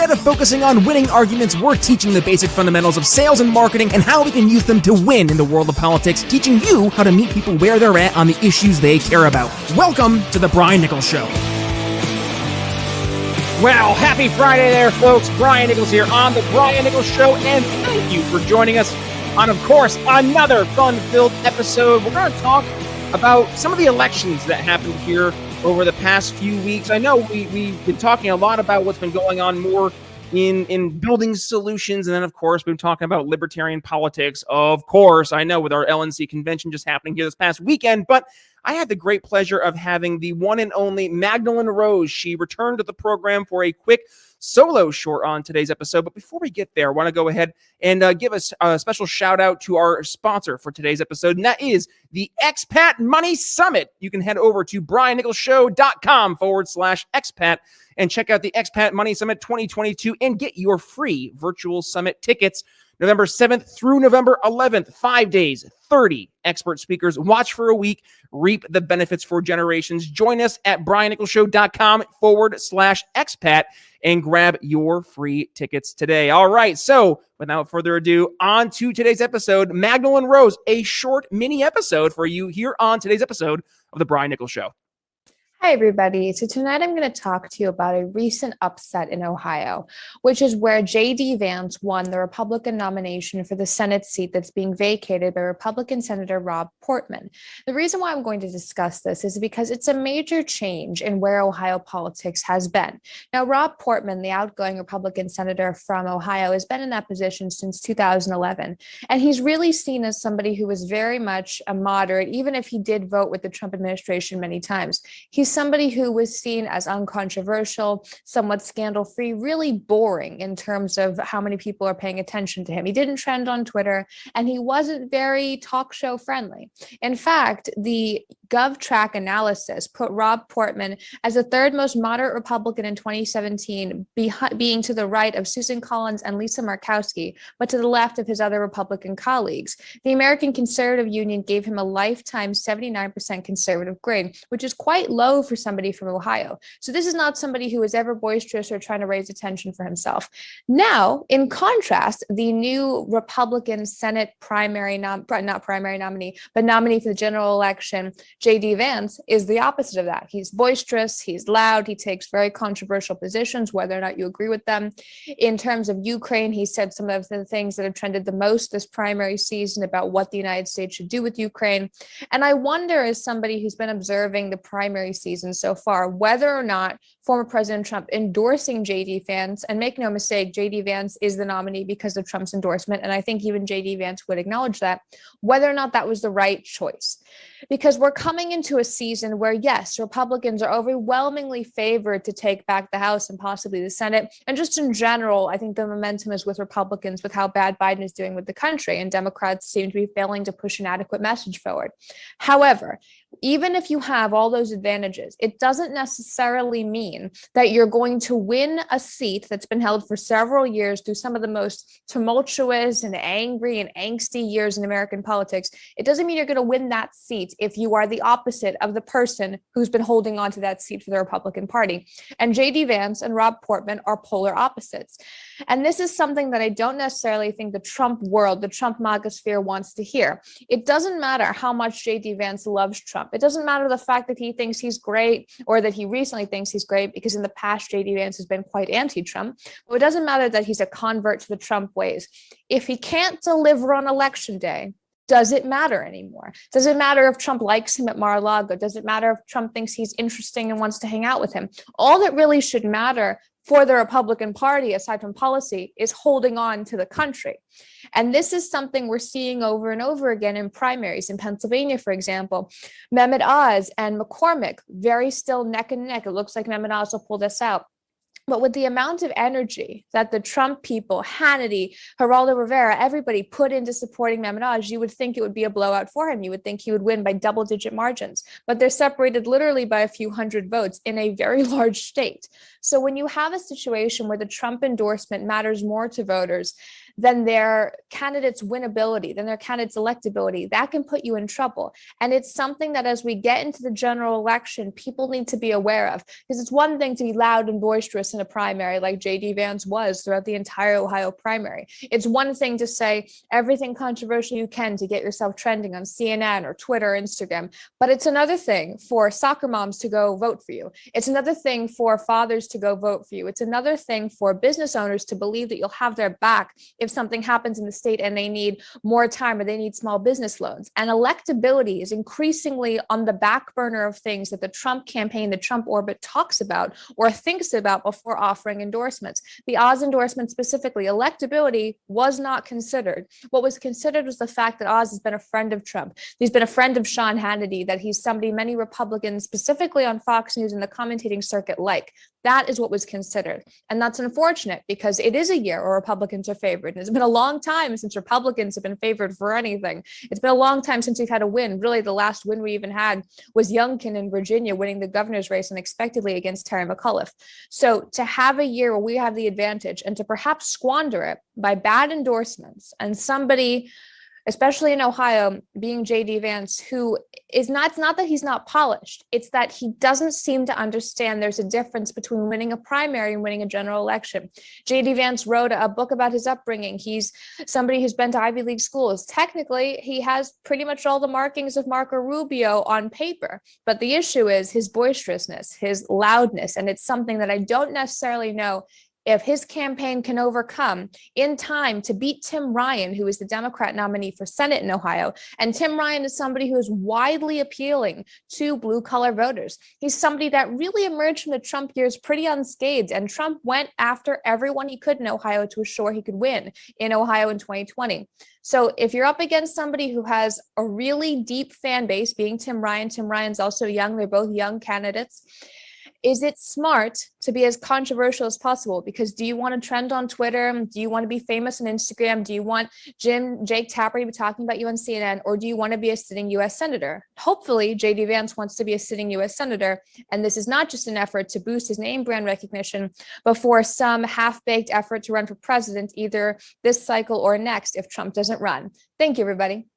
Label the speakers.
Speaker 1: Instead of focusing on winning arguments, we're teaching the basic fundamentals of sales and marketing and how we can use them to win in the world of politics, teaching you how to meet people where they're at on the issues they care about. Welcome to The Brian Nichols Show. Well, happy Friday there, folks. Brian Nichols here on The Brian Nichols Show, and thank you for joining us on, of course, another fun-filled episode. We're going to talk about some of the elections that happened here over the past few weeks. I know we've been talking a lot about what's been going on more in building solutions, and then, of course, we've been talking about libertarian politics, of course, I know, with our LNC convention just happening here this past weekend, but I had the great pleasure of having the one and only Mahgdalen Rose. She returned to the program for a quick solo short on today's episode. But before we get there, I want to go ahead and give us a special shout out to our sponsor for today's episode, and that is the Expat Money Summit. You can head over to briannicholsshow.com/expat and check out the Expat Money Summit 2022 and get your free virtual summit tickets. November 7th through November 11th, 5 days, 30 expert speakers. Watch for a week, reap the benefits for generations. Join us at briannicholsshow.com/expat and grab your free tickets today. All right, so without further ado, on to today's episode. Mahgdalen Rose, a short mini episode for you here on today's episode of The Brian Nichols Show.
Speaker 2: Hi, everybody. So tonight I'm going to talk to you about a recent upset in Ohio, which is where J.D. Vance won the Republican nomination for the Senate seat that's being vacated by Republican Senator Rob Portman. The reason why I'm going to discuss this is because it's a major change in where Ohio politics has been. Now, Rob Portman, the outgoing Republican senator from Ohio, has been in that position since 2011, and he's really seen as somebody who is very much a moderate, even if he did vote with the Trump administration many times. He's somebody who was seen as uncontroversial, somewhat scandal-free, really boring in terms of how many people are paying attention to him. He didn't trend on Twitter, and he wasn't very talk show friendly. In fact, the GovTrack analysis put Rob Portman as the third most moderate Republican in 2017, being to the right of Susan Collins and Lisa Murkowski, but to the left of his other Republican colleagues. The American Conservative Union gave him a lifetime 79% conservative grade, which is quite low for somebody from Ohio. So this is not somebody who is ever boisterous or trying to raise attention for himself. Now, in contrast, the new Republican Senate nominee for the general election, J.D. Vance, is the opposite of that. He's boisterous, he's loud, he takes very controversial positions, whether or not you agree with them. In terms of Ukraine, he said some of the things that have trended the most this primary season about what the United States should do with Ukraine. And I wonder, as somebody who's been observing the primary season so far, whether or not former President Trump endorsing J.D. Vance, and make no mistake, J.D. Vance is the nominee because of Trump's endorsement, and I think even J.D. Vance would acknowledge that, whether or not that was the right choice. Because we're coming into a season where, yes, Republicans are overwhelmingly favored to take back the House and possibly the Senate. And just in general, I think the momentum is with Republicans with how bad Biden is doing with the country, and Democrats seem to be failing to push an adequate message forward. However, even if you have all those advantages, it doesn't necessarily mean that you're going to win a seat that's been held for several years through some of the most tumultuous and angry and angsty years in American politics. It doesn't mean you're going to win that seat if you are the opposite of the person who's been holding on to that seat for the Republican Party. And J.D. Vance and Rob Portman are polar opposites. And this is something that I don't necessarily think the Trump world, the Trump MAGA sphere wants to hear. It doesn't matter how much J.D. Vance loves Trump. It doesn't matter the fact that he thinks he's great or that he recently thinks he's great, because in the past, J.D. Vance has been quite anti-Trump. But it doesn't matter that he's a convert to the Trump ways. If he can't deliver on election day, does it matter anymore? Does it matter if Trump likes him at Mar-a-Lago? Does it matter if Trump thinks he's interesting and wants to hang out with him? All that really should matter for the Republican Party, aside from policy, is holding on to the country. And this is something we're seeing over and over again in primaries. In Pennsylvania, for example, Mehmet Oz and McCormick, very still neck and neck. It looks like Mehmet Oz will pull this out. But with the amount of energy that the Trump people, Hannity, Geraldo Rivera, everybody put into supporting Mehmet Oz, you would think it would be a blowout for him. You would think he would win by double-digit margins. But they're separated literally by a few hundred votes in a very large state. So when you have a situation where the Trump endorsement matters more to voters than their candidate's winnability, than their candidate's electability, that can put you in trouble. And it's something that as we get into the general election, people need to be aware of, because it's one thing to be loud and boisterous in a primary like J.D. Vance was throughout the entire Ohio primary. It's one thing to say everything controversial you can to get yourself trending on CNN or Twitter or Instagram, but it's another thing for soccer moms to go vote for you. It's another thing for fathers to go vote for you. It's another thing for business owners to believe that you'll have their back if something happens in the state and they need more time or they need small business loans. And electability is increasingly on the back burner of things that the Trump campaign, the Trump orbit talks about or thinks about before offering endorsements. The Oz endorsement specifically, electability was not considered. What was considered was the fact that Oz has been a friend of Trump. He's been a friend of Sean Hannity, that he's somebody many Republicans, specifically on Fox News and the commentating circuit, like. That is what was considered. And that's unfortunate because it is a year where Republicans are favored. And it's been a long time since Republicans have been favored for anything. It's been a long time since we've had a win. Really, the last win we even had was Youngkin in Virginia winning the governor's race unexpectedly against Terry McAuliffe. So to have a year where we have the advantage and to perhaps squander it by bad endorsements and somebody, especially in Ohio, being J.D. Vance, who is not, it's not that he's not polished, it's that he doesn't seem to understand there's a difference between winning a primary and winning a general election. J.D. Vance wrote a book about his upbringing. He's somebody who's been to Ivy League schools. Technically, he has pretty much all the markings of Marco Rubio on paper, but the issue is his boisterousness, his loudness, and it's something that I don't necessarily know if his campaign can overcome in time to beat Tim Ryan, who is the Democrat nominee for Senate in Ohio. And Tim Ryan is somebody who is widely appealing to blue-collar voters. He's somebody that really emerged from the Trump years pretty unscathed, and Trump went after everyone he could in Ohio to assure he could win in Ohio in 2020. So if you're up against somebody who has a really deep fan base, being Tim Ryan's also young, they're both young candidates, is it smart to be as controversial as possible? Because do you want to trend on Twitter? Do you want to be famous on Instagram? Do you want Jake Tapper to be talking about you on CNN? Or do you want to be a sitting U.S. senator? Hopefully, J.D. Vance wants to be a sitting U.S. senator. And this is not just an effort to boost his name brand recognition, but for some half-baked effort to run for president either this cycle or next if Trump doesn't run. Thank you, everybody.